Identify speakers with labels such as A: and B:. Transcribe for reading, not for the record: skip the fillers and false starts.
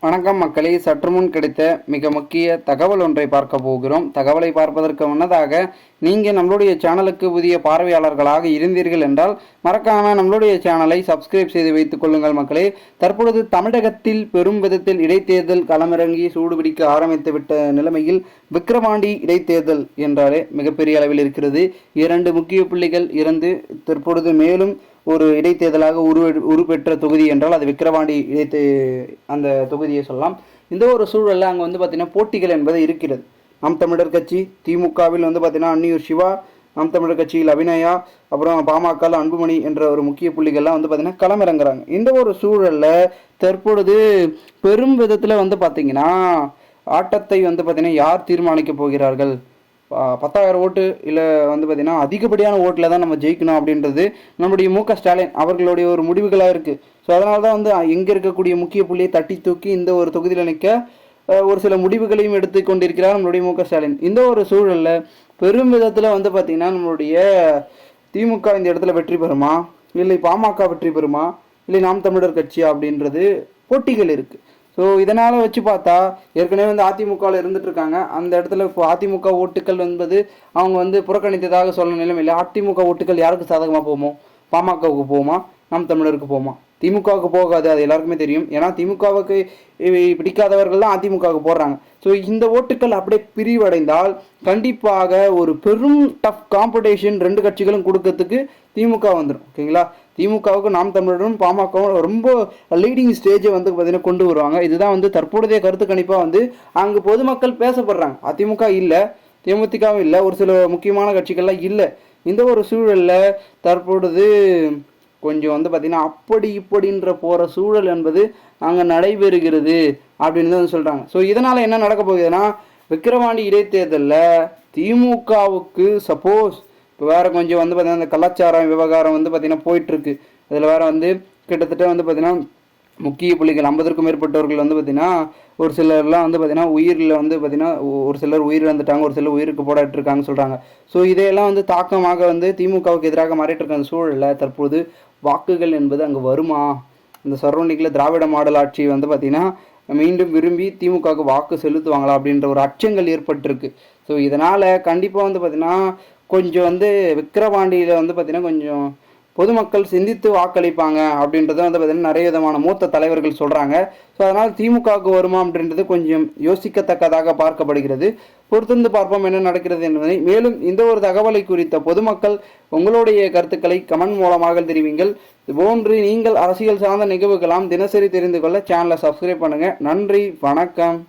A: வணக்கம் மக்களே, சற்று முன் கிடைத்த மிக முக்கிய தகவல் ஒன்றை பார்க்க போகிறோம். தகவலை பார்ப்பதற்கு முன்னதாக நீங்கள் நம்மளுடைய சேனலுக்கு புதிய பார்வையாளர்களாக இருந்தீர்கள் என்றால் மறக்காம நம்மளுடைய சேனலை சப்ஸ்கிரைப் செய்து வைத்துக் கொள்ளுங்கள் மக்களே. தற்பொழுது தமிழகத்தில் பெரும் விதத்தில் இடைத்தேர்தல் களமிறங்கி சூடுபிடிக்க ஆரம்பித்து விட்ட நிலைமையில் விக்கிரவாண்டி இடைத்தேர்தல் என்றாலே மிகப்பெரிய அளவில் இருக்கிறது. 2 முக்கிய புள்ளிகள் இறந்து தற்பொழுது மேலும் ஒரு இடைத்தேர்தலாக உருப்பெற்ற தொகுதி என்றால் அது விக்கிரவாண்டி அந்த தொகுதியை சொல்லலாம். இந்த ஒரு சூழலில் அங்கே பார்த்திங்கன்னா போட்டிகள் என்பது இருக்கிறது. நாம் தமிழர் கட்சி திமுகவில் பார்த்திங்கன்னா அன்னியூர் சிவா, நாம் தமிழர் கட்சியில் அபிநயா, அப்புறம் பாமக அன்புமணி என்ற ஒரு முக்கிய புள்ளிகள்லாம் பார்த்திங்கன்னா களமிறங்குறாங்க. இந்த ஒரு சூழலில் தற்பொழுது பெரும் விதத்தில் பார்த்திங்கன்னா ஆட்டத்தை பார்த்திங்கன்னா யார் தீர்மானிக்க போகிறார்கள், 10,000 ஓட்டு இல்லை பார்த்திங்கன்னா அதிகப்படியான ஓட்டில் தான் நம்ம ஜெயிக்கணும் அப்படின்றது நம்முடைய மு.க. ஸ்டாலின் அவர்களுடைய ஒரு முடிவுகளாக இருக்குது. ஸோ அதனால தான் எங்கே இருக்கக்கூடிய முக்கிய புள்ளியை தட்டி தூக்கி இந்த ஒரு தொகுதியில் நிற்க ஒரு சில முடிவுகளையும் எடுத்து கொண்டிருக்கிறார் நம்மளுடைய மு.க. ஸ்டாலின். இந்த ஒரு சூழலில் பெரும் விதத்தில் பார்த்திங்கன்னா நம்மளுடைய திமுக இந்த இடத்துல வெற்றி பெறுமா, இல்லை பாமக வெற்றி பெறுமா, இல்லை நாம் தமிழர் கட்சியா அப்படின்றது போட்டிகள் இருக்குது. ஸோ இதனால் வச்சு பார்த்தா ஏற்கனவே அதிமுகவில் இருந்துட்டு இருக்காங்க. அந்த இடத்துல இப்போ அதிமுக ஓட்டுக்கள் என்பது அவங்க புறக்கணித்ததாக சொல்ல நிலைமையில் அதிமுக ஓட்டுக்கள் யாருக்கு சாதகமாக போகுமோ, பாமகவுக்கு போகுமா, நாம் தமிழருக்கு போகுமா? திமுகவுக்கு போகாது, அது எல்லாருக்குமே தெரியும். ஏன்னா திமுகவுக்கு பிடிக்காதவர்கள் தான் அதிமுகவுக்கு போடுறாங்க. ஸோ இந்த ஓட்டுக்கள் அப்படியே பிரிவடைந்தால் கண்டிப்பாக ஒரு பெரும் டஃப் காம்படிஷன் 2 கட்சிகளும் கொடுக்கறதுக்கு திமுக வந்துடும். ஓகேங்களா? திமுகவுக்கு நாம் தமிழரும் பாமகவும் ரொம்ப லீடிங் ஸ்டேஜை பார்த்திங்கன்னா கொண்டு வருவாங்க. இதுதான் தற்போதைய கருத்து கணிப்பாக அங்கு பொதுமக்கள் பேசப்படுறாங்க. அதிமுக இல்லை, தேமுதிகவும் இல்லை, ஒரு சில முக்கியமான கட்சிகள்லாம் இல்லை. இந்த ஒரு சூழலில் தற்பொழுது கொஞ்சம் பார்த்திங்கன்னா அப்படி இப்படின்ற போகிற சூழல் என்பது அங்கே நடைபெறுகிறது அப்படின்னு தான் சொல்கிறாங்க. ஸோ இதனால் என்ன நடக்க போகுதுன்னா விக்கிரவாண்டி இடைத்தேர்தலில் திமுகவுக்கு சப்போஸ் இப்போ வேறு கொஞ்சம் பார்த்திங்கன்னா அந்த கலாச்சாரம் விவகாரம் பார்த்திங்கன்னா போயிட்டுருக்கு. அதில் வேறு கிட்டத்தட்ட பார்த்திங்கன்னா முக்கிய புள்ளிகள் 50க்கும் மேற்பட்டவர்கள் பார்த்திங்கன்னா ஒரு சிலர்லாம் பார்த்திங்கன்னா உயிரில் பார்த்திங்கன்னா ஒரு சிலர் உயிரிழந்துட்டாங்க, ஒரு சிலர் உயிருக்கு போராட்டிருக்காங்கன்னு சொல்கிறாங்க. ஸோ இதையெல்லாம் தாக்கமாக திமுகவுக்கு எதிராக மாறிட்டு இருக்க அந்த சூழலில் தற்போது வாக்குகள் என்பது அங்கே வருமா, இந்த சரௌண்டிங்கில் திராவிட மாடல் ஆட்சி பார்த்திங்கன்னா மீண்டும் விரும்பி திமுகவுக்கு வாக்கு செலுத்துவாங்களா அப்படின்ற ஒரு அச்சங்கள் ஏற்பட்டிருக்கு. ஸோ இதனால் கண்டிப்பாக பார்த்திங்கன்னா கொஞ்சம் விக்கிரவாண்டியில் பார்த்திங்கன்னா கொஞ்சம் பொதுமக்கள் சிந்தித்து வாக்களிப்பாங்க அப்படின்றத பார்த்திங்கன்னா நிறைய விதமான மூத்த தலைவர்கள் சொல்கிறாங்க. ஸோ அதனால் திமுகவுக்கு வருமா அப்படின்றது கொஞ்சம் யோசிக்கத்தக்கதாக பார்க்கப்படுகிறது. பொறுத்திருந்து பார்ப்போம் என்ன நடக்கிறது என்பதை. மேலும் இந்த ஒரு தகவலை குறித்த பொதுமக்கள் உங்களுடைய கருத்துக்களை கமெண்ட் மூலமாக தெரிவிங்கள். இதுபோன்று நீங்கள் அரசியல் சார்ந்த நிகழ்வுகளாம் தினசரி தெரிந்து கொள்ள சேனலை சப்ஸ்கிரைப் பண்ணுங்கள். நன்றி, வணக்கம்.